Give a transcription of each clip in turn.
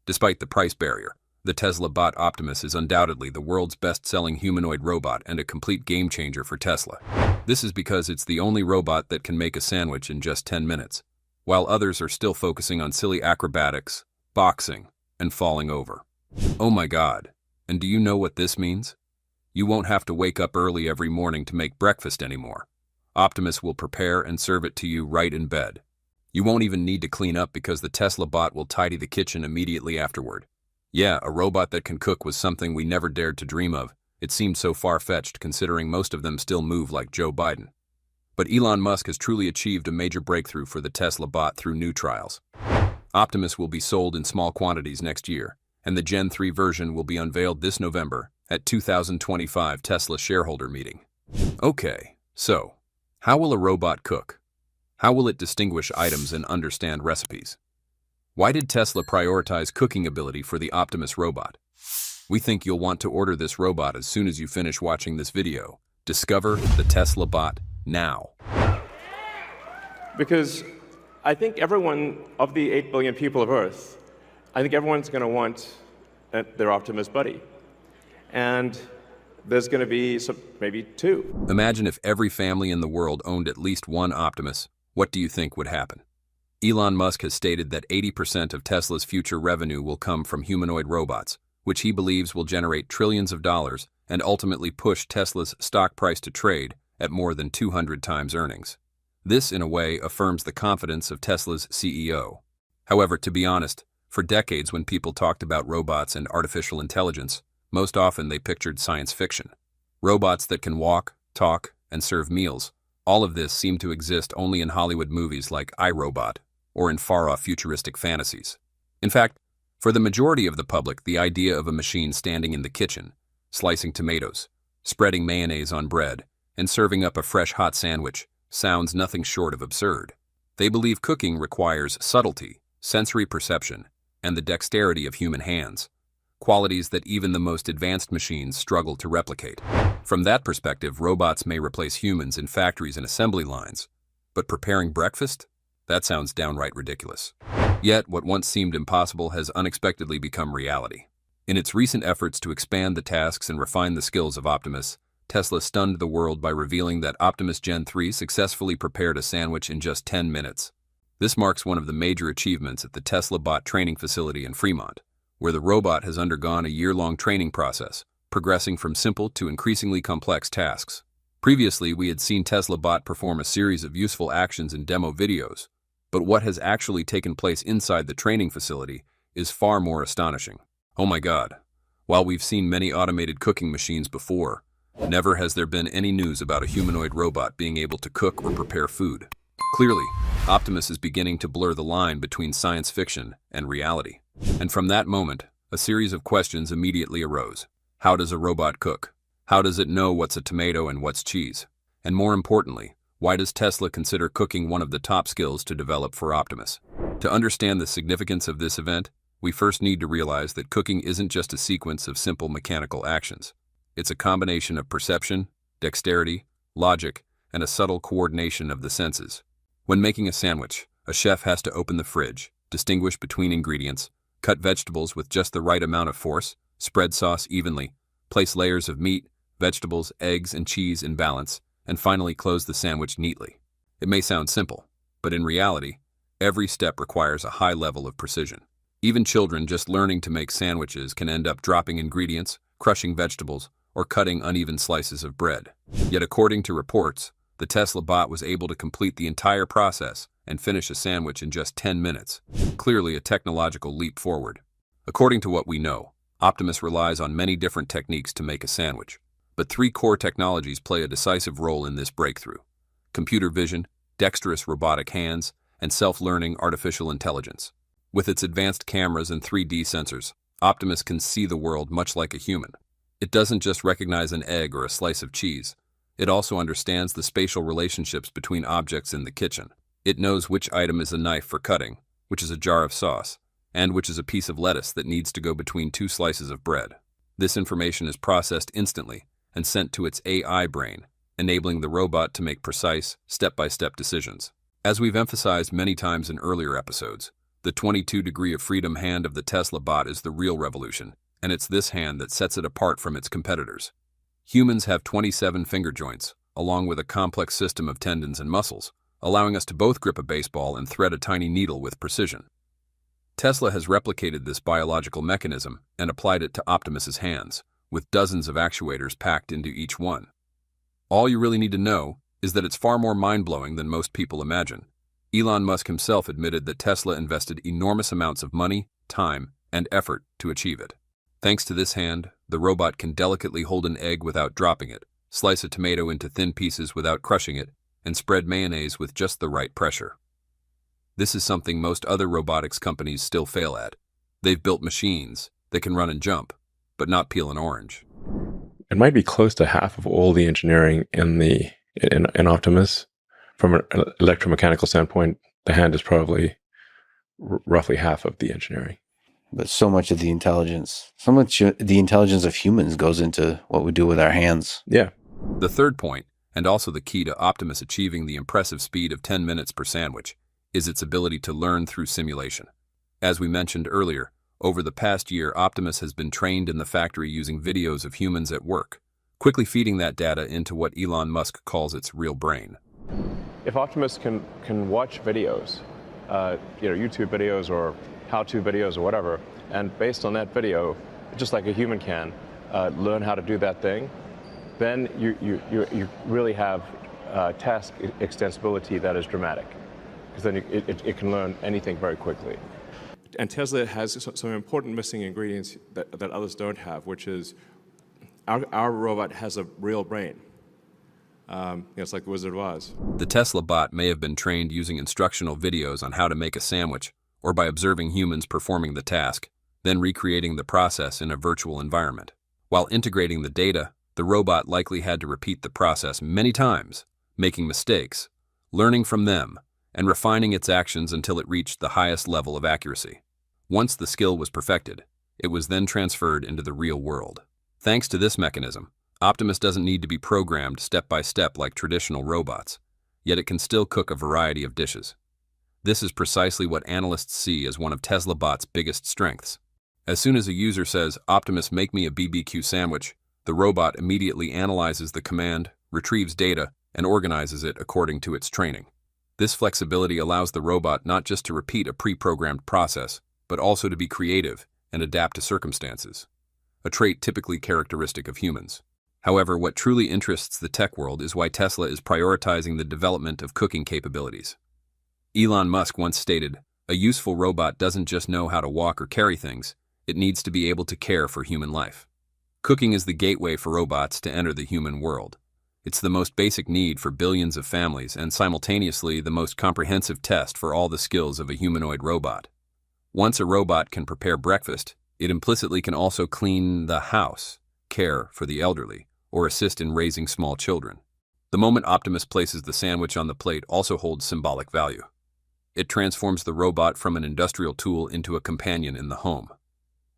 Despite the price barrier, the Tesla Bot Optimus is undoubtedly the world's best-selling humanoid robot and a complete game-changer for Tesla. This is because it's the only robot that can make a sandwich in just 10 minutes, while others are still focusing on silly acrobatics, boxing, and falling over. Oh my God! And do you know what this means? You won't have to wake up early every morning to make breakfast anymore. Optimus will prepare and serve it to you right in bed. You won't even need to clean up because the Tesla bot will tidy the kitchen immediately afterward. Yeah, a robot that can cook was something we never dared to dream of. It seemed so far-fetched considering most of them still move like Joe Biden. But Elon Musk has truly achieved a major breakthrough for the Tesla bot through new trials. Optimus will be sold in small quantities next year, and the Gen 3 version will be unveiled this November at 2025 Tesla Shareholder meeting. Okay, so, how will a robot cook? How will it distinguish items and understand recipes? Why did Tesla prioritize cooking ability for the Optimus robot? We think you'll want to order this robot as soon as you finish watching this video. Discover the Tesla bot now. Because I think everyone of the 8 billion people of Earth, I think everyone's going to want their Optimus buddy. And there's going to be maybe 2. Imagine if every family in the world owned at least one Optimus. What do you think would happen? Elon Musk has stated that 80% of Tesla's future revenue will come from humanoid robots, which he believes will generate trillions of dollars and ultimately push Tesla's stock price to trade at more than 200 times earnings. This, in a way, affirms the confidence of Tesla's CEO. However, to be honest, for decades when people talked about robots and artificial intelligence, most often they pictured science fiction. Robots that can walk, talk, and serve meals. All of this seemed to exist only in Hollywood movies like iRobot or in far-off futuristic fantasies. In fact, for the majority of the public, the idea of a machine standing in the kitchen, slicing tomatoes, spreading mayonnaise on bread, and serving up a fresh hot sandwich sounds nothing short of absurd. They believe cooking requires subtlety, sensory perception, and the dexterity of human hands, qualities that even the most advanced machines struggle to replicate. From that perspective, robots may replace humans in factories and assembly lines, but preparing breakfast? That sounds downright ridiculous. Yet, what once seemed impossible has unexpectedly become reality. In its recent efforts to expand the tasks and refine the skills of Optimus, Tesla stunned the world by revealing that Optimus Gen 3 successfully prepared a sandwich in just 10 minutes. This marks one of the major achievements at the Tesla Bot training facility in Fremont, where the robot has undergone a year-long training process, progressing from simple to increasingly complex tasks. Previously, we had seen Tesla Bot perform a series of useful actions in demo videos, but what has actually taken place inside the training facility is far more astonishing. Oh my God, while we've seen many automated cooking machines before, never has there been any news about a humanoid robot being able to cook or prepare food. Clearly, Optimus is beginning to blur the line between science fiction and reality. And from that moment, a series of questions immediately arose. How does a robot cook? How does it know what's a tomato and what's cheese? And more importantly, why does Tesla consider cooking one of the top skills to develop for Optimus? To understand the significance of this event, we first need to realize that cooking isn't just a sequence of simple mechanical actions. It's a combination of perception, dexterity, logic, and a subtle coordination of the senses. When making a sandwich, a chef has to open the fridge, distinguish between ingredients, cut vegetables with just the right amount of force, spread sauce evenly, place layers of meat, vegetables, eggs, and cheese in balance, and finally close the sandwich neatly. It may sound simple, but in reality, every step requires a high level of precision. Even children just learning to make sandwiches can end up dropping ingredients, crushing vegetables, or cutting uneven slices of bread. Yet according to reports, the Tesla bot was able to complete the entire process and finish a sandwich in just 10 minutes. Clearly a technological leap forward. According to what we know, Optimus relies on many different techniques to make a sandwich. But 3 core technologies play a decisive role in this breakthrough: computer vision, dexterous robotic hands, and self-learning artificial intelligence. With its advanced cameras and 3D sensors, Optimus can see the world much like a human. It doesn't just recognize an egg or a slice of cheese. It also understands the spatial relationships between objects in the kitchen. It knows which item is a knife for cutting, which is a jar of sauce, and which is a piece of lettuce that needs to go between 2 slices of bread. This information is processed instantly and sent to its AI brain, enabling the robot to make precise, step-by-step decisions. As we've emphasized many times in earlier episodes, The 22 degree of freedom hand of the Tesla Bot is the real revolution, and it's this hand that sets it apart from its competitors. Humans have 27 finger joints, along with a complex system of tendons and muscles, allowing us to both grip a baseball and thread a tiny needle with precision. Tesla has replicated this biological mechanism and applied it to Optimus's hands, with dozens of actuators packed into each one. All you really need to know is that it's far more mind-blowing than most people imagine. Elon Musk himself admitted that Tesla invested enormous amounts of money, time, and effort to achieve it. Thanks to this hand, the robot can delicately hold an egg without dropping it, slice a tomato into thin pieces without crushing it, and spread mayonnaise with just the right pressure. This is something most other robotics companies still fail at. They've built machines that can run and jump, but not peel an orange. It might be close to half of all the engineering in Optimus. From an electromechanical standpoint, the hand is probably roughly half of the engineering. But so much of the intelligence of humans goes into what we do with our hands. Yeah. The third point, and also the key to Optimus achieving the impressive speed of 10 minutes per sandwich, is its ability to learn through simulation. As we mentioned earlier, over the past year, Optimus has been trained in the factory using videos of humans at work, quickly feeding that data into what Elon Musk calls its real brain. If Optimus can watch videos, YouTube videos or how-to videos or whatever, and based on that video, just like a human can, learn how to do that thing, then you really have task extensibility that is dramatic, because then it can learn anything very quickly. And Tesla has some important missing ingredients that others don't have, which is our robot has a real brain. It's like the Wizard of Oz. The Tesla Bot may have been trained using instructional videos on how to make a sandwich, or by observing humans performing the task, then recreating the process in a virtual environment. While integrating the data, the robot likely had to repeat the process many times, making mistakes, learning from them, and refining its actions until it reached the highest level of accuracy. Once the skill was perfected, it was then transferred into the real world. Thanks to this mechanism, Optimus doesn't need to be programmed step by step like traditional robots, yet it can still cook a variety of dishes. This is precisely what analysts see as one of Tesla Bot's biggest strengths. As soon as a user says, "Optimus, make me a BBQ sandwich," the robot immediately analyzes the command, retrieves data, and organizes it according to its training. This flexibility allows the robot not just to repeat a pre-programmed process, but also to be creative and adapt to circumstances, a trait typically characteristic of humans. However, what truly interests the tech world is why Tesla is prioritizing the development of cooking capabilities. Elon Musk once stated, "A useful robot doesn't just know how to walk or carry things, it needs to be able to care for human life." Cooking is the gateway for robots to enter the human world. It's the most basic need for billions of families and simultaneously the most comprehensive test for all the skills of a humanoid robot. Once a robot can prepare breakfast, it implicitly can also clean the house, care for the elderly, or assist in raising small children. The moment Optimus places the sandwich on the plate also holds symbolic value. It transforms the robot from an industrial tool into a companion in the home.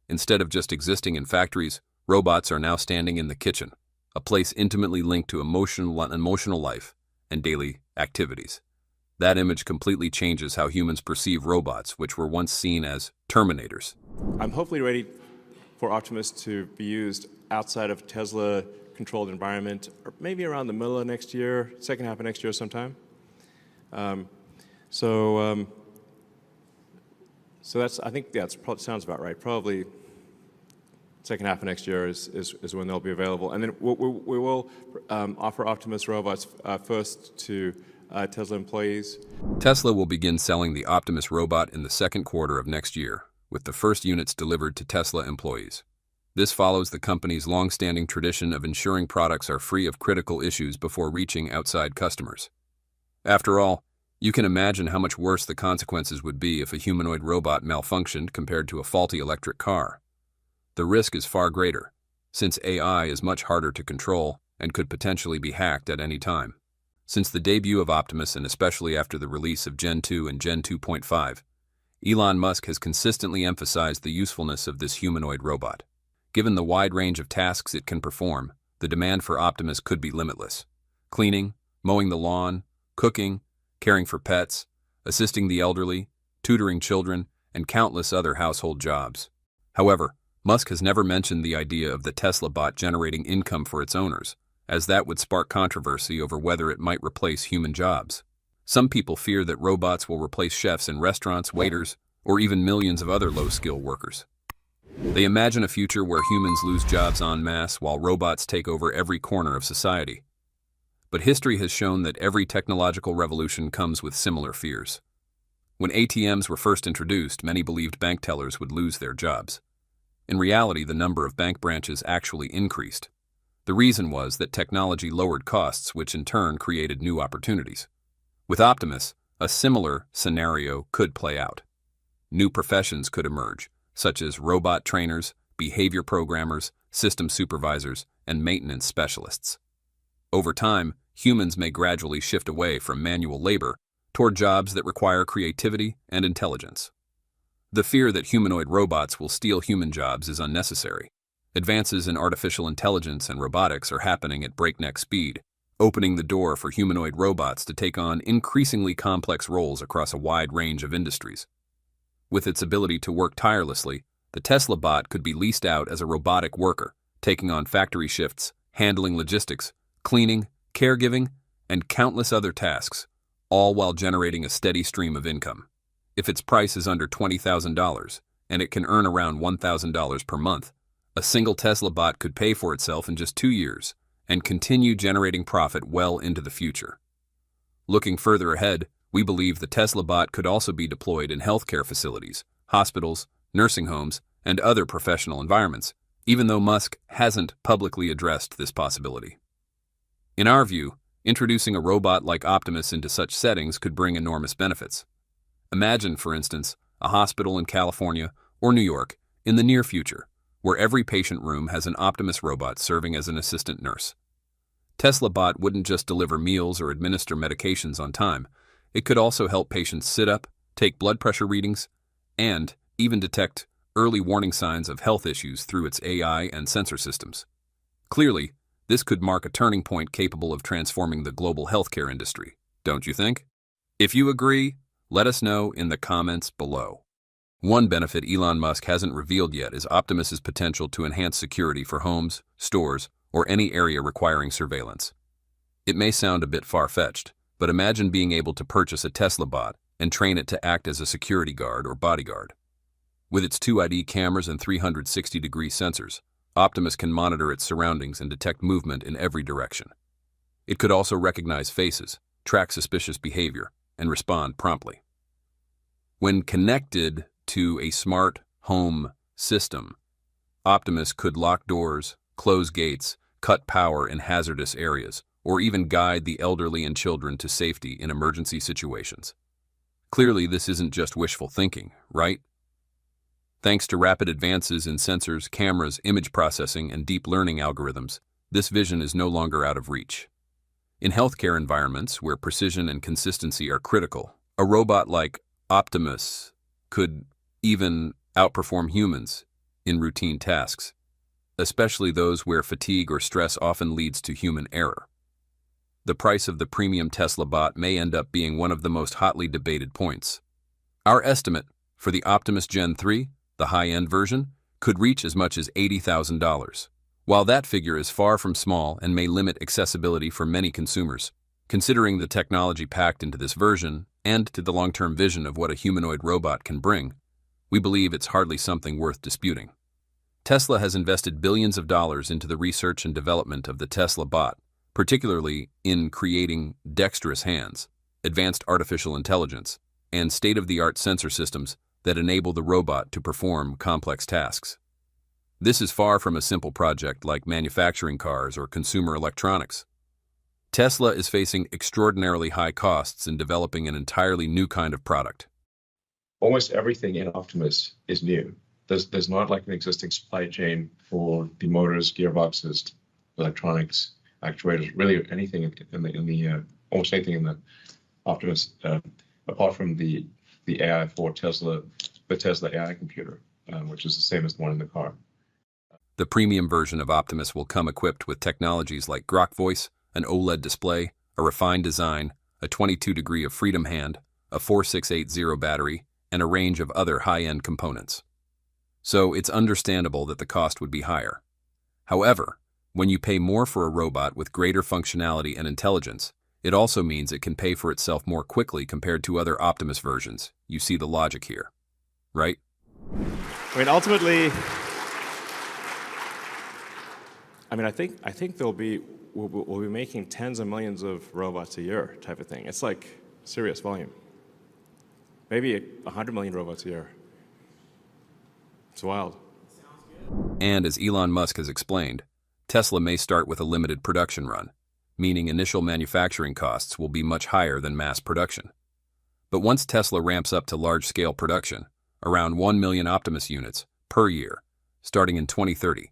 Instead of just existing in factories, robots are now standing in the kitchen, a place intimately linked to emotional life and daily activities. That image completely changes how humans perceive robots, which were once seen as terminators. I'm hopefully ready for Optimus to be used outside of Tesla-controlled environment, or maybe around the middle of next year, second half of next year sometime. So that's, I think, that sounds about right. Probably second half of next year is when they'll be available. And then we will offer Optimus robots first to Tesla employees. Tesla will begin selling the Optimus robot in the second quarter of next year, with the first units delivered to Tesla employees. This follows the company's long-standing tradition of ensuring products are free of critical issues before reaching outside customers. After all, you can imagine how much worse the consequences would be if a humanoid robot malfunctioned compared to a faulty electric car. The risk is far greater, since AI is much harder to control and could potentially be hacked at any time. Since the debut of Optimus, and especially after the release of Gen 2 and Gen 2.5, Elon Musk has consistently emphasized the usefulness of this humanoid robot. Given the wide range of tasks it can perform, the demand for Optimus could be limitless. Cleaning, mowing the lawn, cooking, caring for pets, assisting the elderly, tutoring children, and countless other household jobs. However, Musk has never mentioned the idea of the Tesla bot generating income for its owners, as that would spark controversy over whether it might replace human jobs. Some people fear that robots will replace chefs in restaurants, waiters, or even millions of other low-skill workers. They imagine a future where humans lose jobs en masse while robots take over every corner of society. But history has shown that every technological revolution comes with similar fears. When ATMs were first introduced, many believed bank tellers would lose their jobs. In reality, the number of bank branches actually increased. The reason was that technology lowered costs, which in turn created new opportunities. With Optimus, a similar scenario could play out. New professions could emerge, such as robot trainers, behavior programmers, system supervisors, and maintenance specialists. Over time, humans may gradually shift away from manual labor toward jobs that require creativity and intelligence. The fear that humanoid robots will steal human jobs is unnecessary. Advances in artificial intelligence and robotics are happening at breakneck speed, opening the door for humanoid robots to take on increasingly complex roles across a wide range of industries. With its ability to work tirelessly, the Tesla bot could be leased out as a robotic worker, taking on factory shifts, handling logistics, cleaning, caregiving, and countless other tasks, all while generating a steady stream of income. If its price is under $20,000 and it can earn around $1,000 per month, a single Tesla bot could pay for itself in just 2 years and continue generating profit well into the future. Looking further ahead, we believe the Tesla bot could also be deployed in healthcare facilities, hospitals, nursing homes, and other professional environments, even though Musk hasn't publicly addressed this possibility. In our view, introducing a robot like Optimus into such settings could bring enormous benefits. Imagine, for instance, a hospital in California or New York in the near future, where every patient room has an Optimus robot serving as an assistant nurse. Tesla bot wouldn't just deliver meals or administer medications on time. It could also help patients sit up, take blood pressure readings, and even detect early warning signs of health issues through its AI and sensor systems. Clearly, this could mark a turning point capable of transforming the global healthcare industry, don't you think? If you agree, let us know in the comments below. One benefit Elon Musk hasn't revealed yet is Optimus's potential to enhance security for homes, stores, or any area requiring surveillance. It may sound a bit far-fetched, but imagine being able to purchase a Tesla bot and train it to act as a security guard or bodyguard. With its 2ID cameras and 360-degree sensors, Optimus can monitor its surroundings and detect movement in every direction. It could also recognize faces, track suspicious behavior, and respond promptly. When connected to a smart home system, Optimus could lock doors, close gates, cut power in hazardous areas, or even guide the elderly and children to safety in emergency situations. Clearly, this isn't just wishful thinking, right? Thanks to rapid advances in sensors, cameras, image processing, and deep learning algorithms, this vision is no longer out of reach. In healthcare environments where precision and consistency are critical, a robot like Optimus could even outperform humans in routine tasks, especially those where fatigue or stress often leads to human error. The price of the premium Tesla bot may end up being one of the most hotly debated points. Our estimate for the Optimus Gen 3, the high-end version, could reach as much as $80,000. While that figure is far from small and may limit accessibility for many consumers, considering the technology packed into this version and to the long-term vision of what a humanoid robot can bring, we believe it's hardly something worth disputing. Tesla has invested billions of dollars into the research and development of the Tesla bot, particularly in creating dexterous hands, advanced artificial intelligence, and state-of-the-art sensor systems that enable the robot to perform complex tasks. This is far from a simple project like manufacturing cars or consumer electronics. Tesla is facing extraordinarily high costs in developing an entirely new kind of product. Almost everything in Optimus is new. There's not like an existing supply chain for the motors, gearboxes, electronics, actuators, really anything almost anything in the Optimus, apart from the AI4 Tesla, the Tesla AI computer, which is the same as the one in the car. The premium version of Optimus will come equipped with technologies like Grok Voice, an OLED display, a refined design, a 22 degree of freedom hand, a 4680 battery, and a range of other high-end components. So it's understandable that the cost would be higher. However, when you pay more for a robot with greater functionality and intelligence, it also means it can pay for itself more quickly compared to other Optimus versions. You see the logic here, right? Ultimately, I think we'll be making tens of millions of robots a year type of thing. It's like serious volume. Maybe 100 million robots a year. It's wild. And as Elon Musk has explained, Tesla may start with a limited production run, meaning initial manufacturing costs will be much higher than mass production. But once Tesla ramps up to large-scale production, around 1 million Optimus units per year, starting in 2030,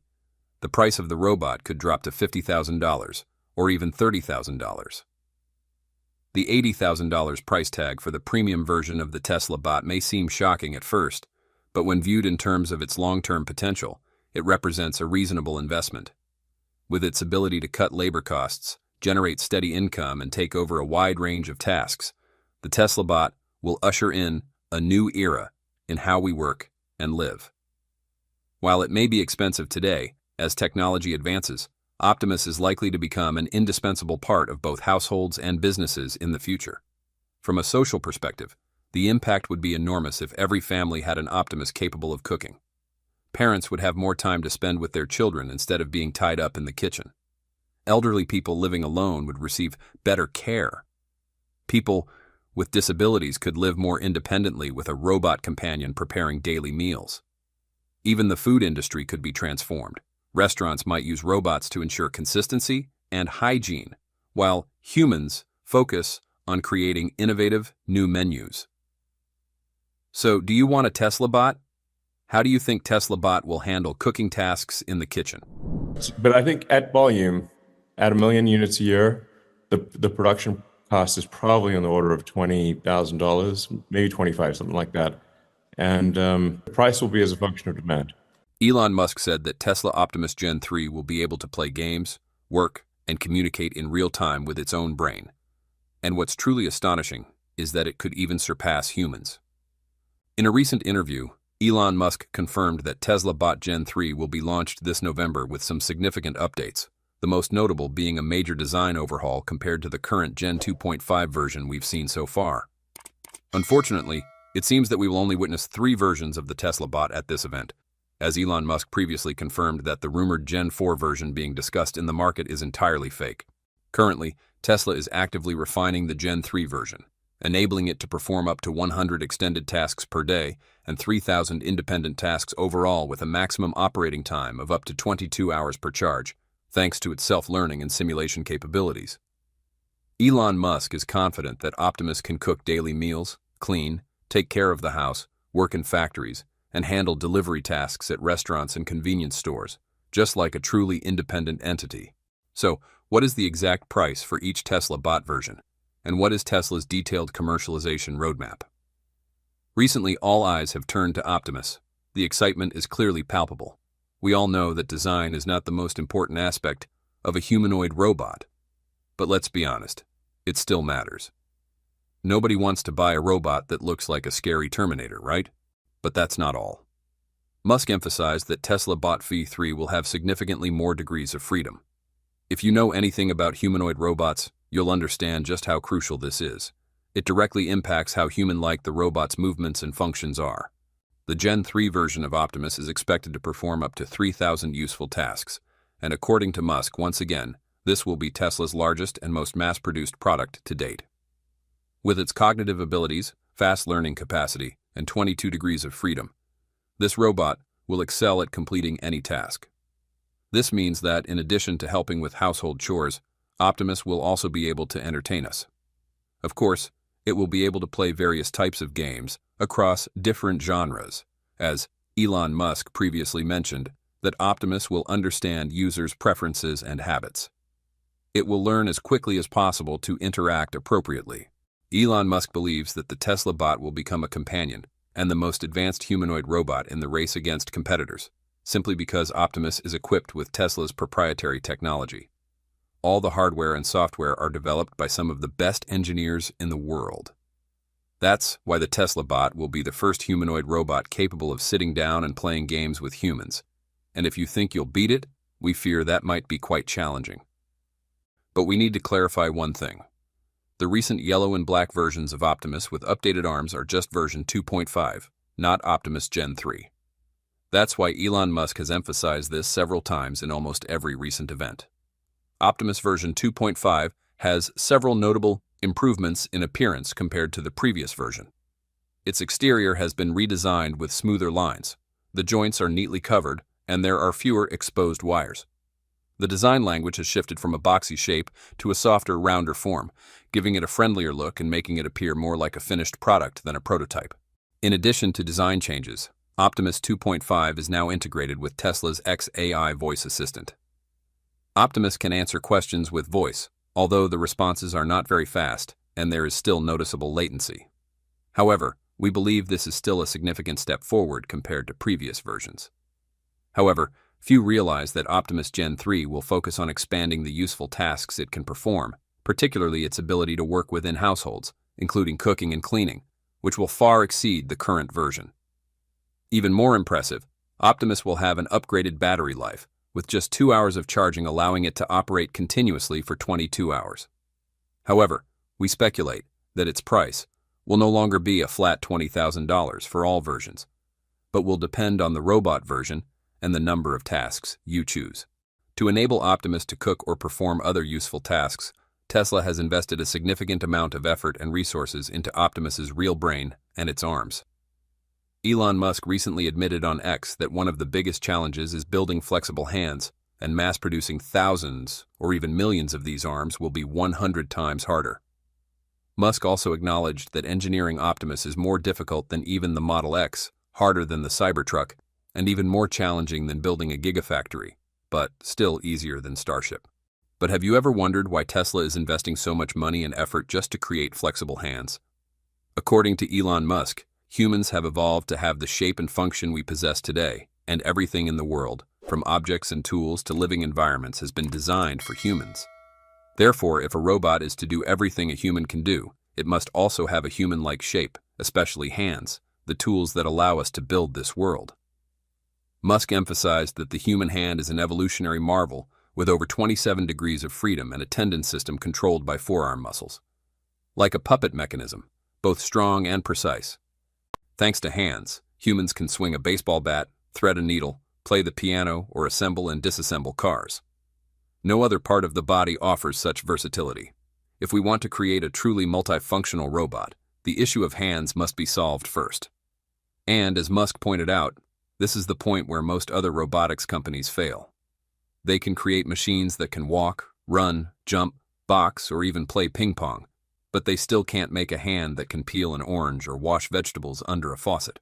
the price of the robot could drop to $50,000 or even $30,000. The $80,000 price tag for the premium version of the Tesla Bot may seem shocking at first, but when viewed in terms of its long-term potential, it represents a reasonable investment. With its ability to cut labor costs, generate steady income, and take over a wide range of tasks, the Tesla Bot will usher in a new era in how we work and live. While it may be expensive today, as technology advances, Optimus is likely to become an indispensable part of both households and businesses in the future. From a social perspective, the impact would be enormous if every family had an Optimus capable of cooking. Parents would have more time to spend with their children instead of being tied up in the kitchen. Elderly people living alone would receive better care. People with disabilities could live more independently with a robot companion preparing daily meals. Even the food industry could be transformed. Restaurants might use robots to ensure consistency and hygiene, while humans focus on creating innovative new menus. So, do you want a Tesla Bot? How do you think Tesla Bot will handle cooking tasks in the kitchen? But I think at volume, at 1 million units a year, the production cost is probably on the order of $20,000, maybe 25, something like that. And the price will be as a function of demand. Elon Musk said that Tesla Optimus Gen 3 will be able to play games, work, and communicate in real time with its own brain. And what's truly astonishing is that it could even surpass humans. In a recent interview, Elon Musk confirmed that Tesla Bot Gen 3 will be launched this November with some significant updates, the most notable being a major design overhaul compared to the current Gen 2.5 version we've seen so far. Unfortunately, it seems that we will only witness 3 versions of the Tesla Bot at this event, as Elon Musk previously confirmed that the rumored Gen 4 version being discussed in the market is entirely fake. Currently, Tesla is actively refining the Gen 3 version, enabling it to perform up to 100 extended tasks per day and 3,000 independent tasks overall with a maximum operating time of up to 22 hours per charge, thanks to its self-learning and simulation capabilities. Elon Musk is confident that Optimus can cook daily meals, clean, take care of the house, work in factories, and handle delivery tasks at restaurants and convenience stores, just like a truly independent entity. So, what is the exact price for each Tesla Bot version? And what is Tesla's detailed commercialization roadmap? Recently, all eyes have turned to Optimus. The excitement is clearly palpable. We all know that design is not the most important aspect of a humanoid robot. But let's be honest, it still matters. Nobody wants to buy a robot that looks like a scary Terminator, right? But that's not all. Musk emphasized that Tesla Bot V3 will have significantly more degrees of freedom. If you know anything about humanoid robots, you'll understand just how crucial this is. It directly impacts how human-like the robot's movements and functions are. The Gen 3 version of Optimus is expected to perform up to 3,000 useful tasks, and according to Musk, once again, this will be Tesla's largest and most mass-produced product to date. With its cognitive abilities, fast learning capacity, and 22 degrees of freedom, this robot will excel at completing any task. This means that, in addition to helping with household chores, Optimus will also be able to entertain us. Of course, it will be able to play various types of games across different genres, as Elon Musk previously mentioned that Optimus will understand users' preferences and habits. It will learn as quickly as possible to interact appropriately. Elon Musk believes that the Tesla Bot will become a companion and the most advanced humanoid robot in the race against competitors, simply because Optimus is equipped with Tesla's proprietary technology. All the hardware and software are developed by some of the best engineers in the world. That's why the Tesla Bot will be the first humanoid robot capable of sitting down and playing games with humans. And if you think you'll beat it, we fear that might be quite challenging. But we need to clarify one thing. The recent yellow and black versions of Optimus with updated arms are just version 2.5, not Optimus Gen 3. That's why Elon Musk has emphasized this several times in almost every recent event. Optimus version 2.5 has several notable improvements in appearance compared to the previous version. Its exterior has been redesigned with smoother lines. The joints are neatly covered, and there are fewer exposed wires. The design language has shifted from a boxy shape to a softer, rounder form, giving it a friendlier look and making it appear more like a finished product than a prototype. In addition to design changes, Optimus 2.5 is now integrated with Tesla's XAI voice assistant. Optimus can answer questions with voice, although the responses are not very fast and there is still noticeable latency. However, we believe this is still a significant step forward compared to previous versions. However, few realize that Optimus Gen 3 will focus on expanding the useful tasks it can perform, particularly its ability to work within households, including cooking and cleaning, which will far exceed the current version. Even more impressive, Optimus will have an upgraded battery life, with just 2 hours of charging allowing it to operate continuously for 22 hours. However, we speculate that its price will no longer be a flat $20,000 for all versions, but will depend on the robot version and the number of tasks you choose. To enable Optimus to cook or perform other useful tasks, Tesla has invested a significant amount of effort and resources into Optimus's real brain and its arms. Elon Musk recently admitted on X that one of the biggest challenges is building flexible hands, and mass-producing thousands or even millions of these arms will be 100 times harder. Musk also acknowledged that engineering Optimus is more difficult than even the Model X, harder than the Cybertruck, and even more challenging than building a gigafactory, but still easier than Starship. But have you ever wondered why Tesla is investing so much money and effort just to create flexible hands? According to Elon Musk, humans have evolved to have the shape and function we possess today, and everything in the world, from objects and tools to living environments, has been designed for humans. Therefore, if a robot is to do everything a human can do, it must also have a human-like shape, especially hands, the tools that allow us to build this world. Musk emphasized that the human hand is an evolutionary marvel with over 27 degrees of freedom and a tendon system controlled by forearm muscles. Like a puppet mechanism, both strong and precise. Thanks to hands, humans can swing a baseball bat, thread a needle, play the piano, or assemble and disassemble cars. No other part of the body offers such versatility. If we want to create a truly multifunctional robot, the issue of hands must be solved first. And, as Musk pointed out, this is the point where most other robotics companies fail. They can create machines that can walk, run, jump, box, or even play ping pong, but they still can't make a hand that can peel an orange or wash vegetables under a faucet.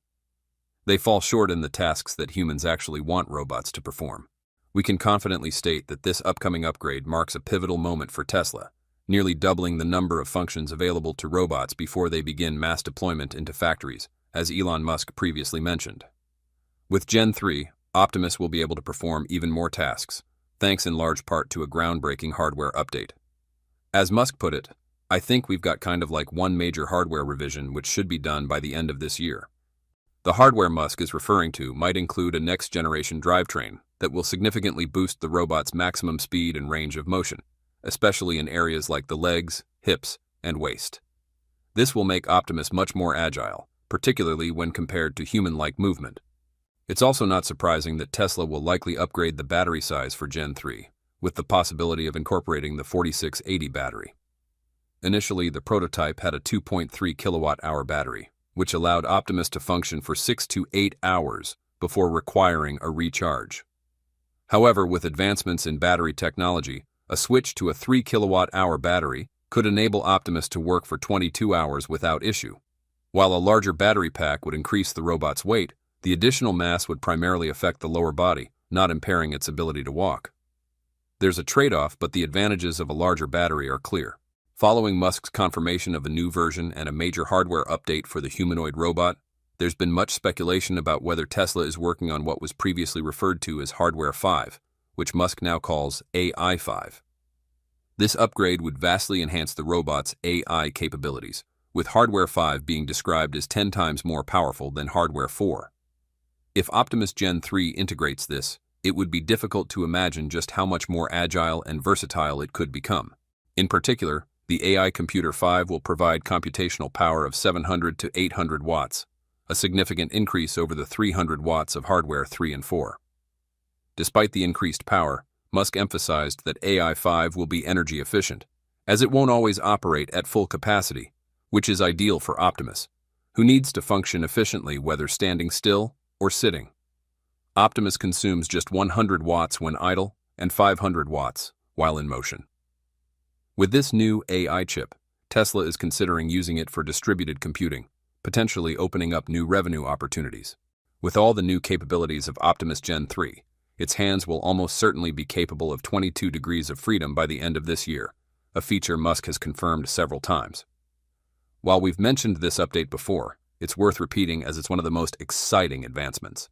They fall short in the tasks that humans actually want robots to perform. We can confidently state that this upcoming upgrade marks a pivotal moment for Tesla, nearly doubling the number of functions available to robots before they begin mass deployment into factories, as Elon Musk previously mentioned. With Gen 3, Optimus will be able to perform even more tasks, thanks in large part to a groundbreaking hardware update. As Musk put it, I think we've got kind of like one major hardware revision which should be done by the end of this year. The hardware Musk is referring to might include a next-generation drivetrain that will significantly boost the robot's maximum speed and range of motion, especially in areas like the legs, hips, and waist. This will make Optimus much more agile, particularly when compared to human-like movement. It's also not surprising that Tesla will likely upgrade the battery size for Gen 3, with the possibility of incorporating the 4680 battery. Initially, the prototype had a 2.3 kilowatt-hour battery, which allowed Optimus to function for 6 to 8 hours before requiring a recharge. However, with advancements in battery technology, a switch to a 3 kilowatt-hour battery could enable Optimus to work for 22 hours without issue. While a larger battery pack would increase the robot's weight, the additional mass would primarily affect the lower body, not impairing its ability to walk. There's a trade-off, but the advantages of a larger battery are clear. Following Musk's confirmation of a new version and a major hardware update for the humanoid robot, there's been much speculation about whether Tesla is working on what was previously referred to as Hardware 5, which Musk now calls AI5. This upgrade would vastly enhance the robot's AI capabilities, with Hardware 5 being described as 10 times more powerful than Hardware 4. If Optimus Gen 3 integrates this, it would be difficult to imagine just how much more agile and versatile it could become. In particular, the AI Computer 5 will provide computational power of 700 to 800 watts, a significant increase over the 300 watts of Hardware 3 and 4. Despite the increased power, Musk emphasized that AI5 will be energy efficient, as it won't always operate at full capacity, which is ideal for Optimus, who needs to function efficiently whether standing still or sitting. Optimus consumes just 100 watts when idle and 500 watts while in motion. With this new AI chip, Tesla is considering using it for distributed computing, potentially opening up new revenue opportunities. With all the new capabilities of Optimus Gen 3, its hands will almost certainly be capable of 22 degrees of freedom by the end of this year, a feature Musk has confirmed several times. While we've mentioned this update before, it's worth repeating as it's one of the most exciting advancements.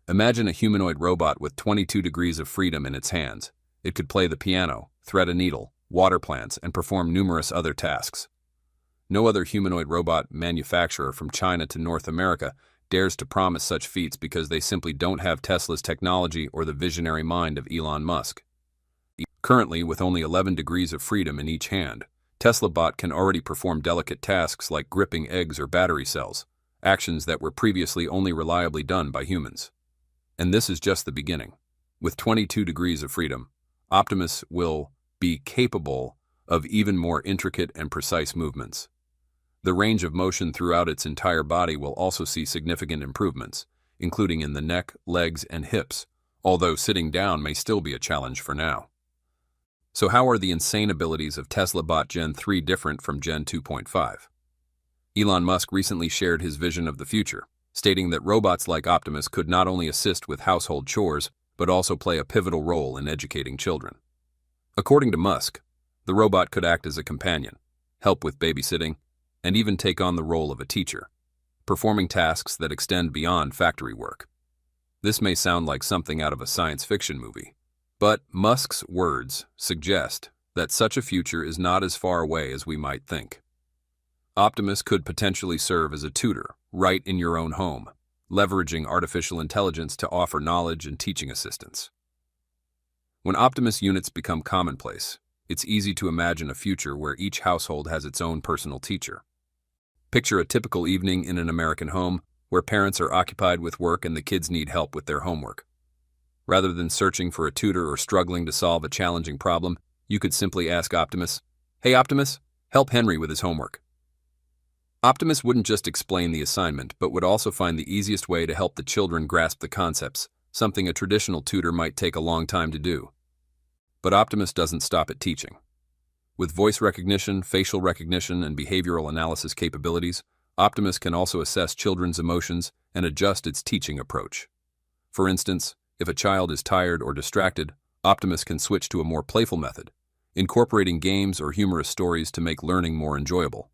Imagine a humanoid robot with 22 degrees of freedom in its hands. It could play the piano, thread a needle, water plants, and perform numerous other tasks. No other humanoid robot manufacturer from China to North America dares to promise such feats because they simply don't have Tesla's technology or the visionary mind of Elon Musk. Currently, with only 11 degrees of freedom in each hand, Tesla Bot can already perform delicate tasks like gripping eggs or battery cells, actions that were previously only reliably done by humans. And this is just the beginning. With 22 degrees of freedom, Optimus will be capable of even more intricate and precise movements. The range of motion throughout its entire body will also see significant improvements, including in the neck, legs, and hips, although sitting down may still be a challenge for now. So how are the insane abilities of Tesla Bot Gen 3 different from Gen 2.5? Elon Musk recently shared his vision of the future, stating that robots like Optimus could not only assist with household chores, but also play a pivotal role in educating children. According to Musk, the robot could act as a companion, help with babysitting, and even take on the role of a teacher, performing tasks that extend beyond factory work. This may sound like something out of a science fiction movie, but Musk's words suggest that such a future is not as far away as we might think. Optimus could potentially serve as a tutor right in your own home, leveraging artificial intelligence to offer knowledge and teaching assistance. When Optimus units become commonplace, it's easy to imagine a future where each household has its own personal teacher. Picture a typical evening in an American home where parents are occupied with work and the kids need help with their homework. Rather than searching for a tutor or struggling to solve a challenging problem, you could simply ask Optimus, "Hey Optimus, help Henry with his homework." Optimus wouldn't just explain the assignment, but would also find the easiest way to help the children grasp the concepts, something a traditional tutor might take a long time to do. But Optimus doesn't stop at teaching. With voice recognition, facial recognition, and behavioral analysis capabilities, Optimus can also assess children's emotions and adjust its teaching approach. For instance, if a child is tired or distracted, Optimus can switch to a more playful method, incorporating games or humorous stories to make learning more enjoyable.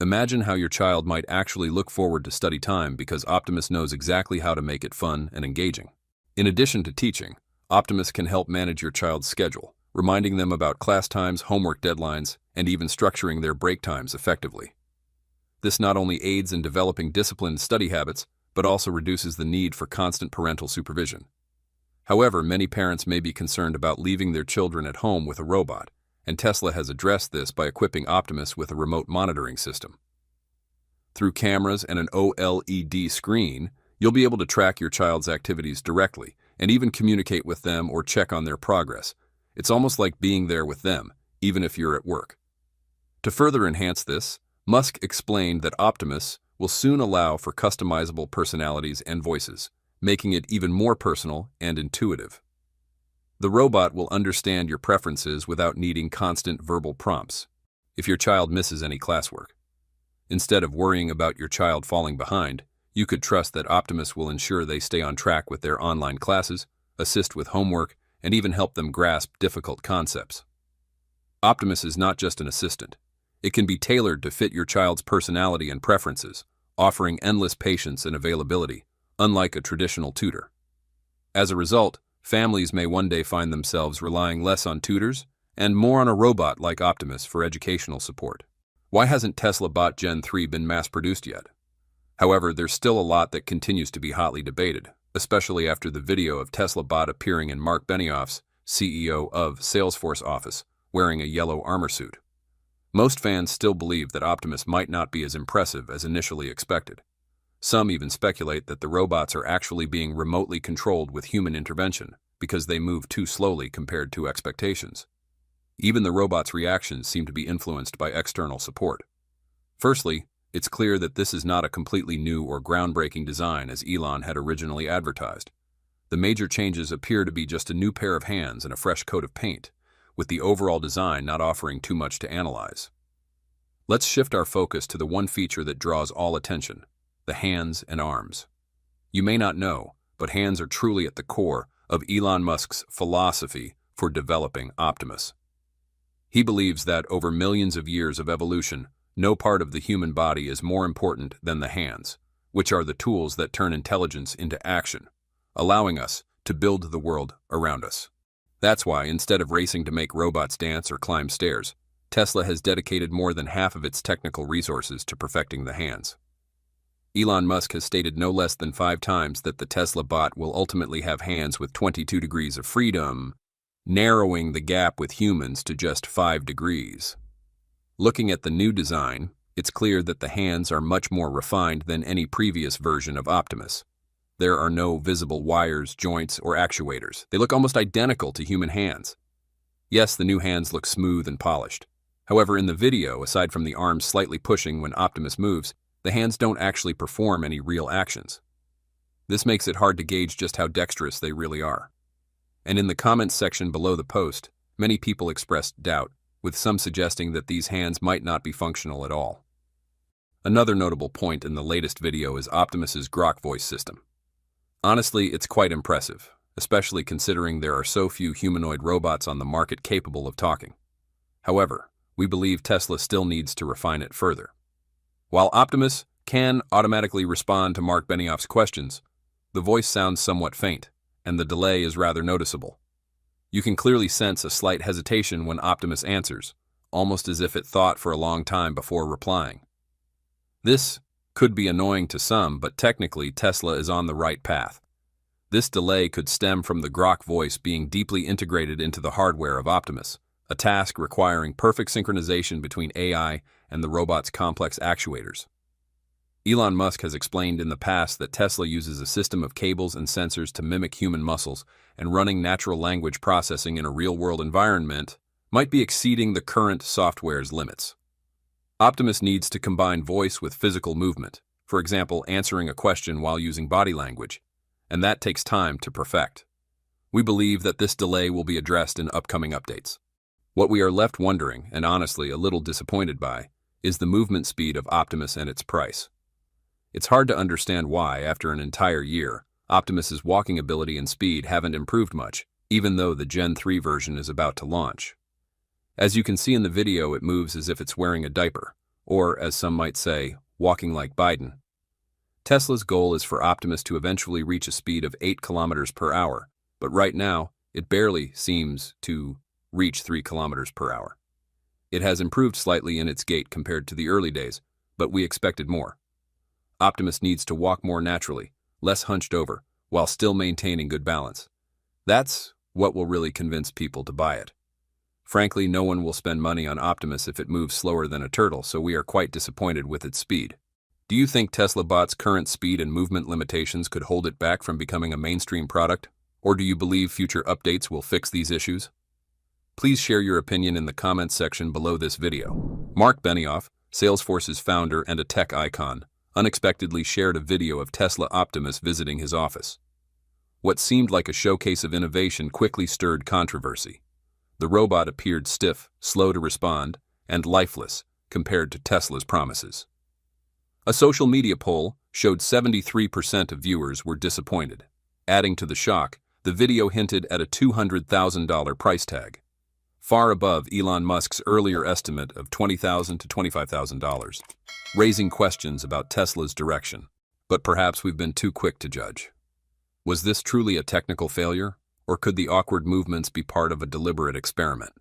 Imagine how your child might actually look forward to study time because Optimus knows exactly how to make it fun and engaging. In addition to teaching, Optimus can help manage your child's schedule, reminding them about class times, homework deadlines, and even structuring their break times effectively. This not only aids in developing disciplined study habits, but also reduces the need for constant parental supervision. However, many parents may be concerned about leaving their children at home with a robot, and Tesla has addressed this by equipping Optimus with a remote monitoring system. Through cameras and an OLED screen, you'll be able to track your child's activities directly and even communicate with them or check on their progress. It's almost like being there with them, even if you're at work. To further enhance this, Musk explained that Optimus will soon allow for customizable personalities and voices, making it even more personal and intuitive. The robot will understand your preferences without needing constant verbal prompts if your child misses any classwork. Instead of worrying about your child falling behind, you could trust that Optimus will ensure they stay on track with their online classes, assist with homework, and even help them grasp difficult concepts. Optimus is not just an assistant. It can be tailored to fit your child's personality and preferences, offering endless patience and availability, unlike a traditional tutor. As a result, families may one day find themselves relying less on tutors and more on a robot like Optimus for educational support. Why hasn't Tesla Bot Gen 3 been mass-produced yet? However, there's still a lot that continues to be hotly debated, especially after the video of Tesla Bot appearing in Mark Benioff's, CEO of Salesforce office, wearing a yellow armor suit. Most fans still believe that Optimus might not be as impressive as initially expected. Some even speculate that the robots are actually being remotely controlled with human intervention because they move too slowly compared to expectations. Even the robot's reactions seem to be influenced by external support. Firstly, it's clear that this is not a completely new or groundbreaking design as Elon had originally advertised. The major changes appear to be just a new pair of hands and a fresh coat of paint, with the overall design not offering too much to analyze. Let's shift our focus to the one feature that draws all attention: the hands and arms. You may not know, but hands are truly at the core of Elon Musk's philosophy for developing Optimus. He believes that over millions of years of evolution, no part of the human body is more important than the hands, which are the tools that turn intelligence into action, allowing us to build the world around us. That's why, instead of racing to make robots dance or climb stairs, Tesla has dedicated more than half of its technical resources to perfecting the hands. Elon Musk has stated no less than 5 times that the Tesla bot will ultimately have hands with 22 degrees of freedom, narrowing the gap with humans to just 5 degrees. Looking at the new design, it's clear that the hands are much more refined than any previous version of Optimus. There are no visible wires, joints, or actuators. They look almost identical to human hands. Yes, the new hands look smooth and polished. However, in the video, aside from the arms slightly pushing when Optimus moves, the hands don't actually perform any real actions. This makes it hard to gauge just how dexterous they really are. And in the comments section below the post, many people expressed doubt, with some suggesting that these hands might not be functional at all. Another notable point in the latest video is Optimus's Grok voice system. Honestly, it's quite impressive, especially considering there are so few humanoid robots on the market capable of talking. However, we believe Tesla still needs to refine it further. While Optimus can automatically respond to Mark Benioff's questions, the voice sounds somewhat faint, and the delay is rather noticeable. You can clearly sense a slight hesitation when Optimus answers, almost as if it thought for a long time before replying. This could be annoying to some, but technically Tesla is on the right path. This delay could stem from the Grok voice being deeply integrated into the hardware of Optimus, a task requiring perfect synchronization between AI and the robot's complex actuators. Elon Musk has explained in the past that Tesla uses a system of cables and sensors to mimic human muscles, and running natural language processing in a real-world environment might be exceeding the current software's limits. Optimus needs to combine voice with physical movement, for example, answering a question while using body language, and that takes time to perfect. We believe that this delay will be addressed in upcoming updates. What we are left wondering, and honestly a little disappointed by, is the movement speed of Optimus and its price. It's hard to understand why, after an entire year, Optimus's walking ability and speed haven't improved much, even though the Gen 3 version is about to launch. As you can see in the video, it moves as if it's wearing a diaper, or, as some might say, walking like Biden. Tesla's goal is for Optimus to eventually reach a speed of 8 kilometers per hour, but right now, it barely seems to reach 3 kilometers per hour. It has improved slightly in its gait compared to the early days, but we expected more. Optimus needs to walk more naturally, less hunched over, while still maintaining good balance. That's what will really convince people to buy it. Frankly, no one will spend money on Optimus if it moves slower than a turtle, so we are quite disappointed with its speed. Do you think Tesla Bot's current speed and movement limitations could hold it back from becoming a mainstream product? Or do you believe future updates will fix these issues? Please share your opinion in the comments section below this video. Mark Benioff, Salesforce's founder and a tech icon, unexpectedly shared a video of Tesla Optimus visiting his office. What seemed like a showcase of innovation quickly stirred controversy. The robot appeared stiff, slow to respond, and lifeless compared to Tesla's promises. A social media poll showed 73% of viewers were disappointed. Adding to the shock, the video hinted at a $200,000 price tag, far above Elon Musk's earlier estimate of $20,000 to $25,000, raising questions about Tesla's direction. But perhaps we've been too quick to judge. Was this truly a technical failure, or could the awkward movements be part of a deliberate experiment?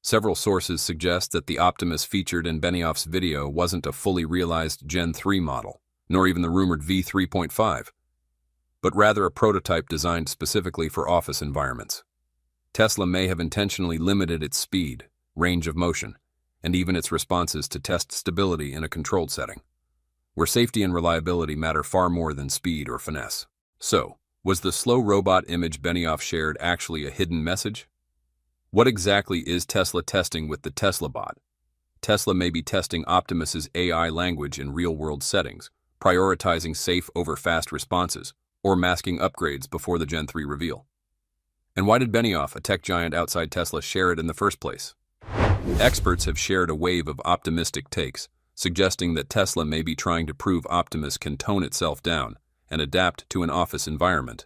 Several sources suggest that the Optimus featured in Benioff's video wasn't a fully realized Gen 3 model, nor even the rumored V3.5, but rather a prototype designed specifically for office environments. Tesla may have intentionally limited its speed, range of motion, and even its responses to test stability in a controlled setting, where safety and reliability matter far more than speed or finesse. So, was the slow robot image Benioff shared actually a hidden message? What exactly is Tesla testing with the Tesla Bot? Tesla may be testing Optimus's AI language in real-world settings, prioritizing safe over fast responses, or masking upgrades before the Gen 3 reveal. And why did Benioff, a tech giant outside Tesla, share it in the first place? Experts have shared a wave of optimistic takes, suggesting that Tesla may be trying to prove Optimus can tone itself down and adapt to an office environment,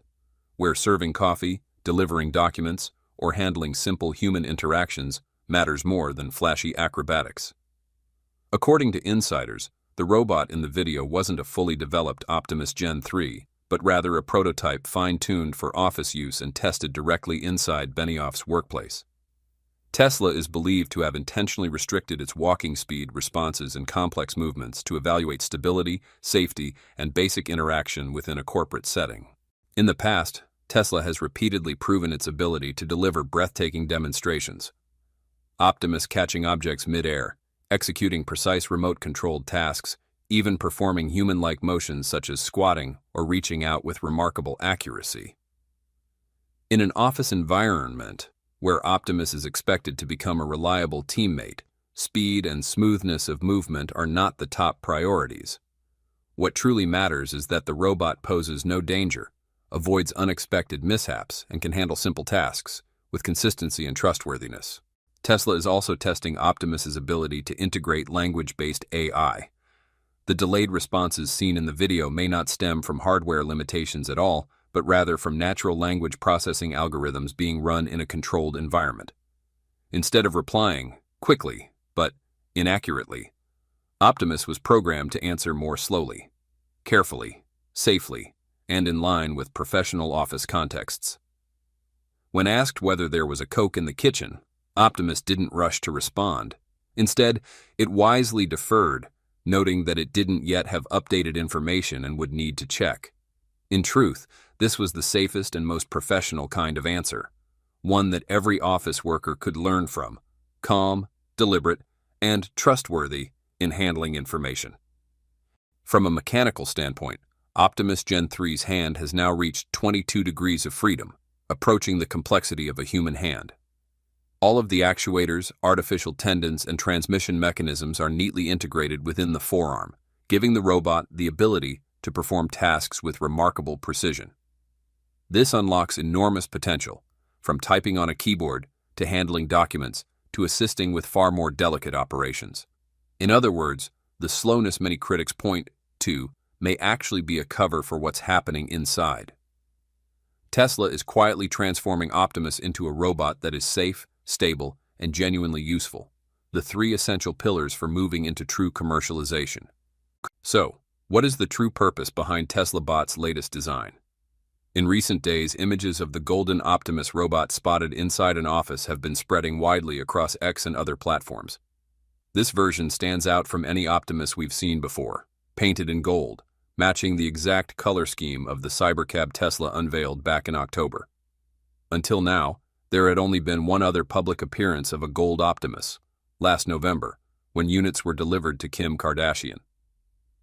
where serving coffee, delivering documents, or handling simple human interactions matters more than flashy acrobatics. According to insiders, the robot in the video wasn't a fully developed Optimus Gen 3, but rather a prototype fine-tuned for office use and tested directly inside Benioff's workplace. Tesla is believed to have intentionally restricted its walking speed, responses, and complex movements to evaluate stability, safety, and basic interaction within a corporate setting. In the past, Tesla has repeatedly proven its ability to deliver breathtaking demonstrations. Optimus catching objects mid-air, executing precise remote-controlled tasks, even performing human-like motions such as squatting or reaching out with remarkable accuracy. In an office environment where Optimus is expected to become a reliable teammate, speed and smoothness of movement are not the top priorities. What truly matters is that the robot poses no danger, avoids unexpected mishaps, and can handle simple tasks with consistency and trustworthiness. Tesla is also testing Optimus's ability to integrate language-based AI. The delayed responses seen in the video may not stem from hardware limitations at all, but rather from natural language processing algorithms being run in a controlled environment. Instead of replying quickly, but inaccurately, Optimus was programmed to answer more slowly, carefully, safely, and in line with professional office contexts. When asked whether there was a Coke in the kitchen, Optimus didn't rush to respond. Instead, it wisely deferred, noting that it didn't yet have updated information and would need to check. In truth, this was the safest and most professional kind of answer, one that every office worker could learn from, calm, deliberate, and trustworthy in handling information. From a mechanical standpoint, Optimus Gen 3's hand has now reached 22 degrees of freedom, approaching the complexity of a human hand. All of the actuators, artificial tendons, and transmission mechanisms are neatly integrated within the forearm, giving the robot the ability to perform tasks with remarkable precision. This unlocks enormous potential, from typing on a keyboard to handling documents to assisting with far more delicate operations. In other words, the slowness many critics point to may actually be a cover for what's happening inside. Tesla is quietly transforming Optimus into a robot that is safe, stable, and genuinely useful, the three essential pillars for moving into true commercialization. So, what is the true purpose behind Tesla Bot's latest design? In recent days, images of the Golden Optimus robot spotted inside an office have been spreading widely across X and other platforms. This version stands out from any Optimus we've seen before, painted in gold, matching the exact color scheme of the cybercab Tesla unveiled back in October. Until now, there had only been one other public appearance of a gold Optimus, last November, when units were delivered to Kim Kardashian.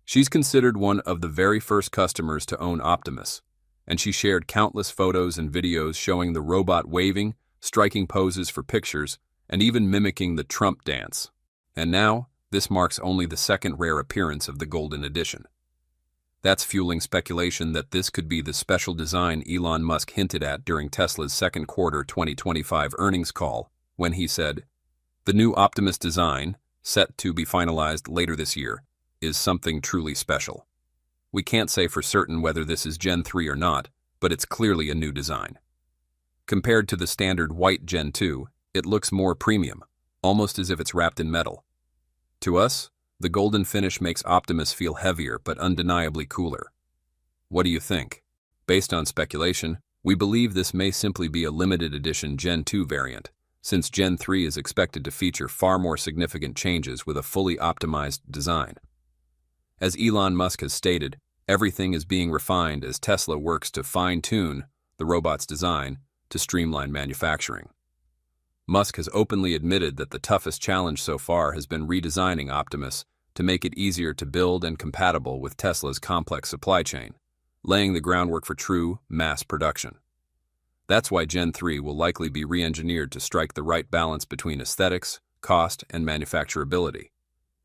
She's considered one of the very first customers to own Optimus, and she shared countless photos and videos showing the robot waving, striking poses for pictures, and even mimicking the Trump dance. And now, this marks only the second rare appearance of the Golden Edition. That's fueling speculation that this could be the special design Elon Musk hinted at during Tesla's second quarter 2025 earnings call, when he said, "The new Optimus design, set to be finalized later this year, is something truly special. We can't say for certain whether this is Gen 3 or not, but it's clearly a new design." Compared to the standard white Gen 2, it looks more premium, almost as if it's wrapped in metal. To us, the golden finish makes Optimus feel heavier but undeniably cooler. What do you think? Based on speculation, we believe this may simply be a limited edition Gen 2 variant, since Gen 3 is expected to feature far more significant changes with a fully optimized design. As Elon Musk has stated, everything is being refined as Tesla works to fine-tune the robot's design to streamline manufacturing. Musk has openly admitted that the toughest challenge so far has been redesigning Optimus to make it easier to build and compatible with Tesla's complex supply chain, laying the groundwork for true mass production. That's why Gen 3 will likely be re-engineered to strike the right balance between aesthetics, cost, and manufacturability.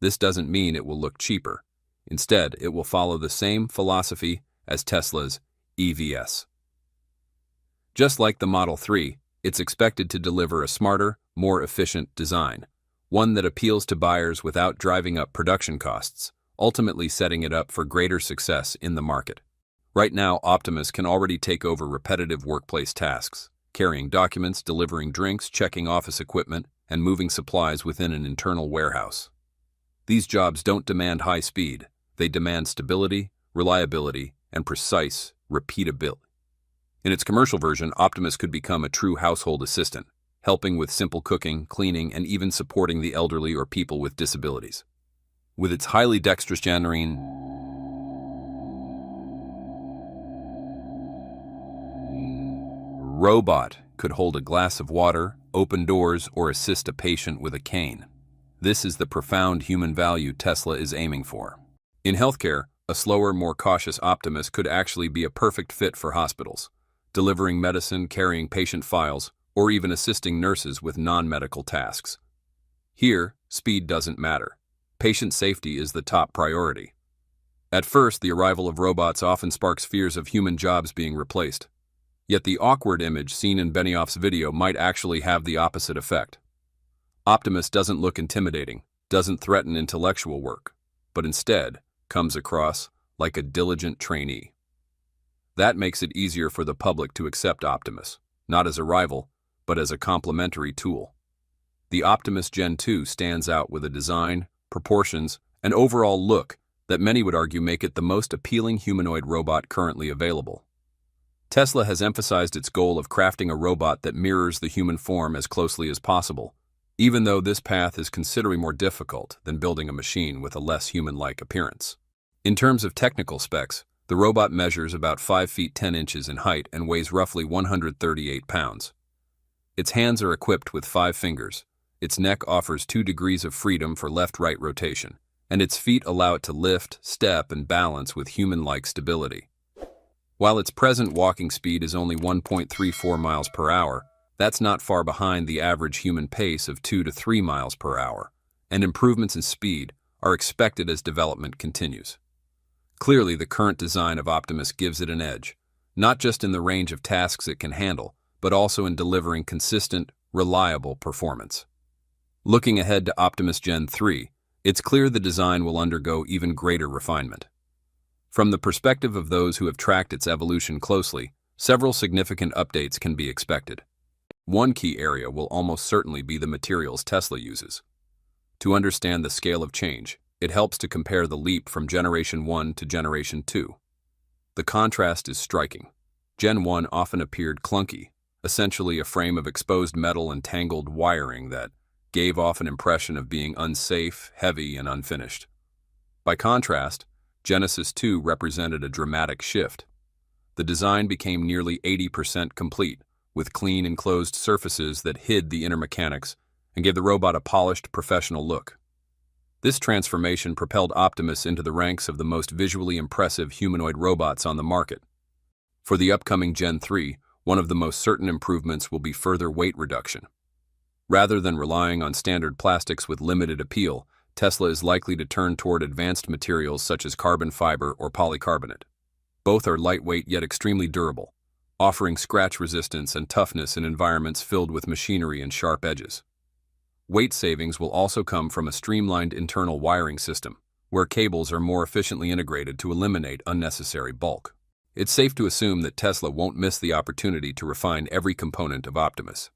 This doesn't mean it will look cheaper. Instead, it will follow the same philosophy as Tesla's EVs. Just like the Model 3, it's expected to deliver a smarter, more efficient design, one that appeals to buyers without driving up production costs, ultimately setting it up for greater success in the market. Right now, Optimus can already take over repetitive workplace tasks, carrying documents, delivering drinks, checking office equipment, and moving supplies within an internal warehouse. These jobs don't demand high speed, they demand stability, reliability, and precise repeatability. In its commercial version, Optimus could become a true household assistant, helping with simple cooking, cleaning, and even supporting the elderly or people with disabilities. With its highly dexterous generating robot could hold a glass of water, open doors, or assist a patient with a cane. This is the profound human value Tesla is aiming for. In healthcare, a slower, more cautious Optimus could actually be a perfect fit for hospitals, delivering medicine, carrying patient files, or even assisting nurses with non-medical tasks. Here, speed doesn't matter. Patient safety is the top priority. At first, the arrival of robots often sparks fears of human jobs being replaced. Yet the awkward image seen in Benioff's video might actually have the opposite effect. Optimus doesn't look intimidating, doesn't threaten intellectual work, but instead comes across like a diligent trainee. That makes it easier for the public to accept Optimus, not as a rival, but as a complementary tool. The Optimus Gen 2 stands out with a design, proportions, and overall look that many would argue make it the most appealing humanoid robot currently available. Tesla has emphasized its goal of crafting a robot that mirrors the human form as closely as possible, even though this path is considerably more difficult than building a machine with a less human-like appearance. In terms of technical specs, the robot measures about 5 feet 10 inches in height and weighs roughly 138 pounds. Its hands are equipped with 5 fingers, its neck offers 2 degrees of freedom for left-right rotation, and its feet allow it to lift, step, and balance with human-like stability. While its present walking speed is only 1.34 miles per hour, that's not far behind the average human pace of 2 to 3 miles per hour, and improvements in speed are expected as development continues. Clearly, the current design of Optimus gives it an edge, not just in the range of tasks it can handle, but also in delivering consistent, reliable performance. Looking ahead to Optimus Gen 3, it's clear the design will undergo even greater refinement. From the perspective of those who have tracked its evolution closely, several significant updates can be expected. One key area will almost certainly be the materials Tesla uses. To understand the scale of change, it helps to compare the leap from Generation 1 to Generation 2. The contrast is striking. Gen 1 often appeared clunky, essentially a frame of exposed metal and tangled wiring that gave off an impression of being unsafe, heavy, and unfinished. By contrast, Genesis 2 represented a dramatic shift. The design became nearly 80% complete, with clean enclosed surfaces that hid the inner mechanics and gave the robot a polished, professional look. This transformation propelled Optimus into the ranks of the most visually impressive humanoid robots on the market. For the upcoming Gen 3, one of the most certain improvements will be further weight reduction. Rather than relying on standard plastics with limited appeal, Tesla is likely to turn toward advanced materials such as carbon fiber or polycarbonate. Both are lightweight yet extremely durable, offering scratch resistance and toughness in environments filled with machinery and sharp edges. Weight savings will also come from a streamlined internal wiring system, where cables are more efficiently integrated to eliminate unnecessary bulk. It's safe to assume that Tesla won't miss the opportunity to refine every component of Optimus.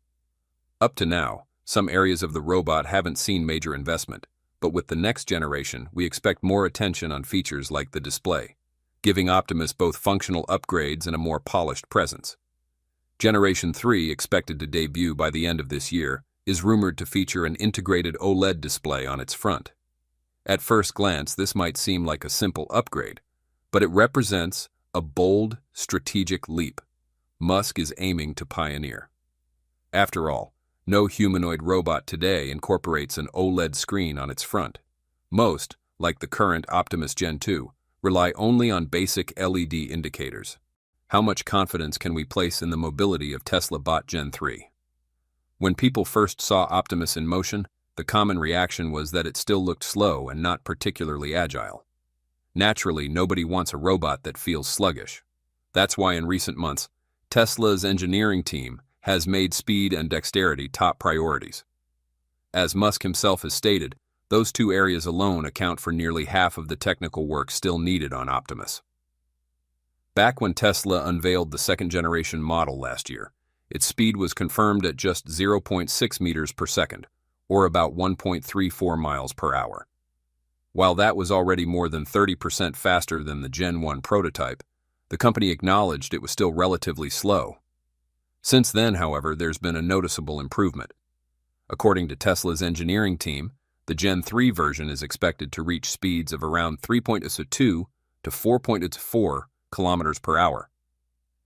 Up to now, some areas of the robot haven't seen major investment, but with the next generation, we expect more attention on features like the display, giving Optimus both functional upgrades and a more polished presence. Generation 3, expected to debut by the end of this year, is rumored to feature an integrated OLED display on its front. At first glance, this might seem like a simple upgrade, but it represents a bold, strategic leap Musk is aiming to pioneer. After all, no humanoid robot today incorporates an OLED screen on its front. Most, like the current Optimus Gen 2, rely only on basic LED indicators. How much confidence can we place in the mobility of Tesla Bot Gen 3? When people first saw Optimus in motion, the common reaction was that it still looked slow and not particularly agile. Naturally, nobody wants a robot that feels sluggish. That's why in recent months, Tesla's engineering team has made speed and dexterity top priorities. As Musk himself has stated, those two areas alone account for nearly half of the technical work still needed on Optimus. Back when Tesla unveiled the second-generation model last year, its speed was confirmed at just 0.6 meters per second, or about 1.34 miles per hour. While that was already more than 30% faster than the Gen 1 prototype, the company acknowledged it was still relatively slow. Since then, however, there's been a noticeable improvement. According to Tesla's engineering team, the Gen 3 version is expected to reach speeds of around 3.2 to 4.4 kilometers per hour,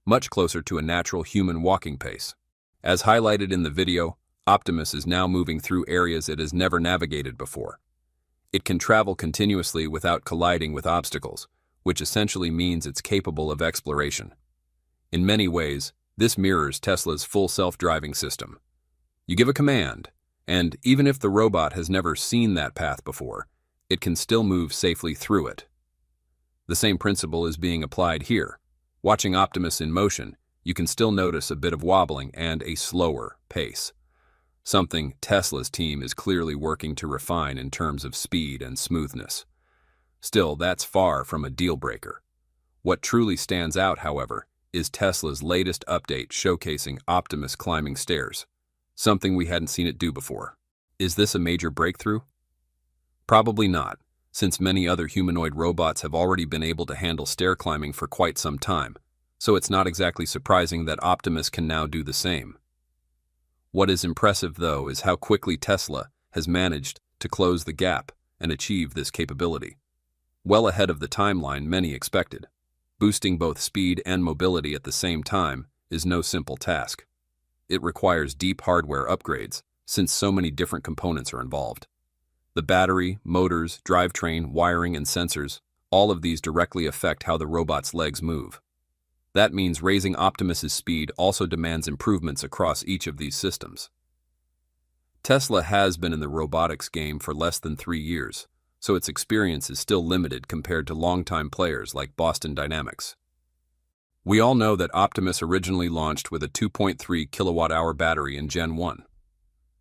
much closer to a natural human walking pace. As highlighted in the video, Optimus is now moving through areas it has never navigated before. It can travel continuously without colliding with obstacles, which essentially means it's capable of exploration. In many ways, this mirrors Tesla's full self-driving system. You give a command, and even if the robot has never seen that path before, it can still move safely through it. The same principle is being applied here. Watching Optimus in motion, you can still notice a bit of wobbling and a slower pace, something Tesla's team is clearly working to refine in terms of speed and smoothness. Still, that's far from a deal-breaker. What truly stands out, however, is Tesla's latest update showcasing Optimus climbing stairs, something we hadn't seen it do before. Is this a major breakthrough? Probably not, since many other humanoid robots have already been able to handle stair climbing for quite some time, so it's not exactly surprising that Optimus can now do the same. What is impressive, though, is how quickly Tesla has managed to close the gap and achieve this capability, well ahead of the timeline many expected. Boosting both speed and mobility at the same time is no simple task. It requires deep hardware upgrades, since so many different components are involved. The battery, motors, drivetrain, wiring, and sensors, all of these directly affect how the robot's legs move. That means raising Optimus's speed also demands improvements across each of these systems. Tesla has been in the robotics game for less than 3 years, so its experience is still limited compared to longtime players like Boston Dynamics. We all know that Optimus originally launched with a 2.3 kilowatt-hour battery in Gen 1.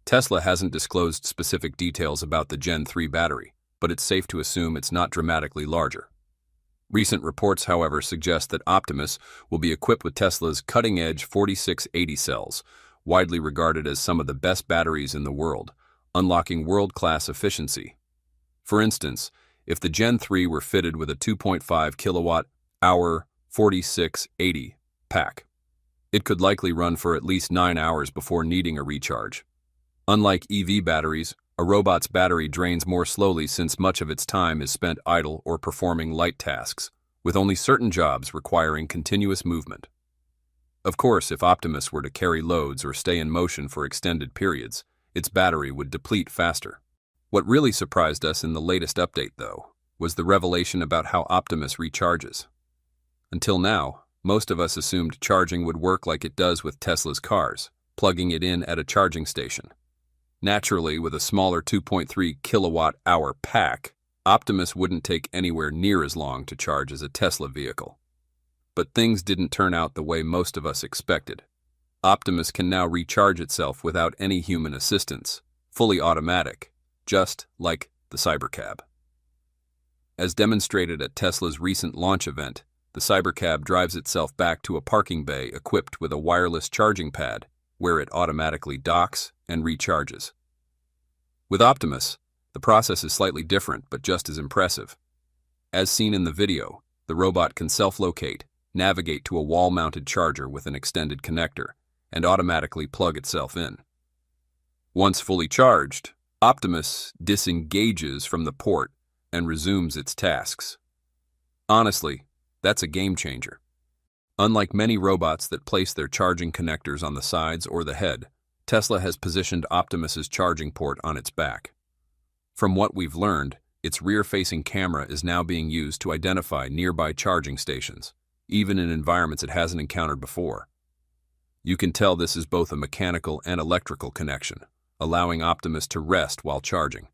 Tesla hasn't disclosed specific details about the Gen 3 battery, but it's safe to assume it's not dramatically larger. Recent reports, however, suggest that Optimus will be equipped with Tesla's cutting-edge 4680 cells, widely regarded as some of the best batteries in the world, unlocking world-class efficiency. For instance, if the Gen 3 were fitted with a 2.5 kilowatt-hour 4680 pack, it could likely run for at least 9 hours before needing a recharge. Unlike EV batteries, a robot's battery drains more slowly since much of its time is spent idle or performing light tasks, with only certain jobs requiring continuous movement. Of course, if Optimus were to carry loads or stay in motion for extended periods, its battery would deplete faster. What really surprised us in the latest update, though, was the revelation about how Optimus recharges. Until now, most of us assumed charging would work like it does with Tesla's cars, plugging it in at a charging station. Naturally, with a smaller 2.3 kilowatt-hour pack, Optimus wouldn't take anywhere near as long to charge as a Tesla vehicle. But things didn't turn out the way most of us expected. Optimus can now recharge itself without any human assistance, fully automatic, just like the Cybercab. As demonstrated at Tesla's recent launch event, the Cybercab drives itself back to a parking bay equipped with a wireless charging pad, where it automatically docks and recharges. With Optimus, the process is slightly different but just as impressive. As seen in the video, the robot can self-locate, navigate to a wall-mounted charger with an extended connector, and automatically plug itself in. Once fully charged, Optimus disengages from the port and resumes its tasks. Honestly, that's a game changer. Unlike many robots that place their charging connectors on the sides or the head, Tesla has positioned Optimus's charging port on its back. From what we've learned, its rear-facing camera is now being used to identify nearby charging stations, even in environments it hasn't encountered before. You can tell this is both a mechanical and electrical connection, allowing Optimus to rest while charging.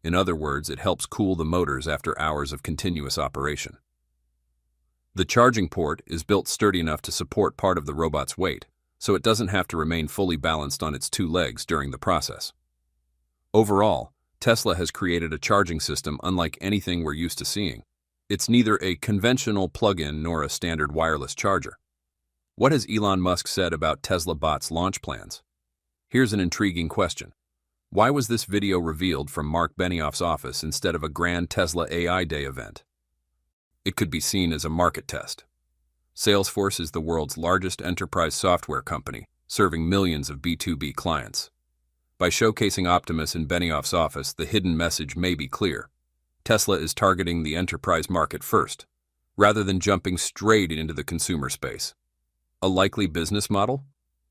In other words, it helps cool the motors after hours of continuous operation. The charging port is built sturdy enough to support part of the robot's weight, so it doesn't have to remain fully balanced on its two legs during the process. Overall, Tesla has created a charging system unlike anything we're used to seeing. It's neither a conventional plug-in nor a standard wireless charger. What has Elon Musk said about Tesla Bot's launch plans? Here's an intriguing question. Why was this video revealed from Mark Benioff's office instead of a grand Tesla AI Day event? It could be seen as a market test. Salesforce is the world's largest enterprise software company, serving millions of B2B clients. By showcasing Optimus in Benioff's office, the hidden message may be clear. Tesla is targeting the enterprise market first, rather than jumping straight into the consumer space. A likely business model?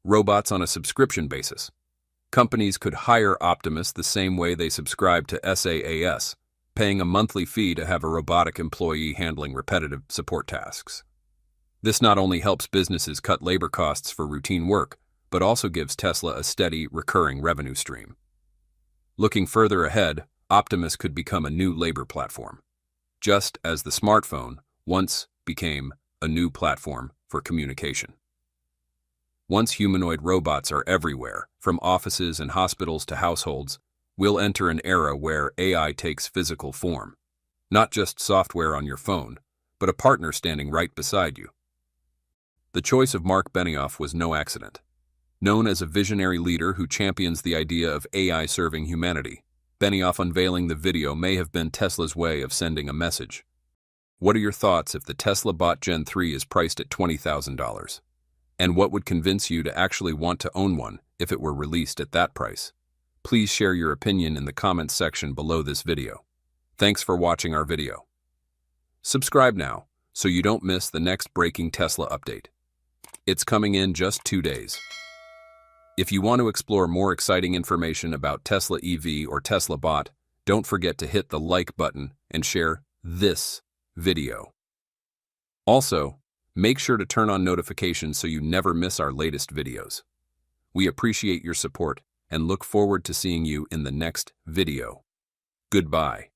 Robots on a subscription basis. Companies could hire Optimus the same way they subscribe to SaaS, paying a monthly fee to have a robotic employee handling repetitive support tasks. This not only helps businesses cut labor costs for routine work, but also gives Tesla a steady, recurring revenue stream. Looking further ahead, Optimus could become a new labor platform, just as the smartphone once became a new platform for communication. Once humanoid robots are everywhere, from offices and hospitals to households, we'll enter an era where AI takes physical form. Not just software on your phone, but a partner standing right beside you. The choice of Mark Benioff was no accident. Known as a visionary leader who champions the idea of AI serving humanity, Benioff unveiling the video may have been Tesla's way of sending a message. What are your thoughts if the Tesla Bot Gen 3 is priced at $20,000? And what would convince you to actually want to own one if it were released at that price? Please share your opinion in the comments section below this video. Thanks for watching our video. Subscribe now so you don't miss the next breaking Tesla update. It's coming in just 2 days. If you want to explore more exciting information about Tesla EV or Tesla Bot, don't forget to hit the like button and share this video. Also, make sure to turn on notifications so you never miss our latest videos. We appreciate your support and look forward to seeing you in the next video. Goodbye.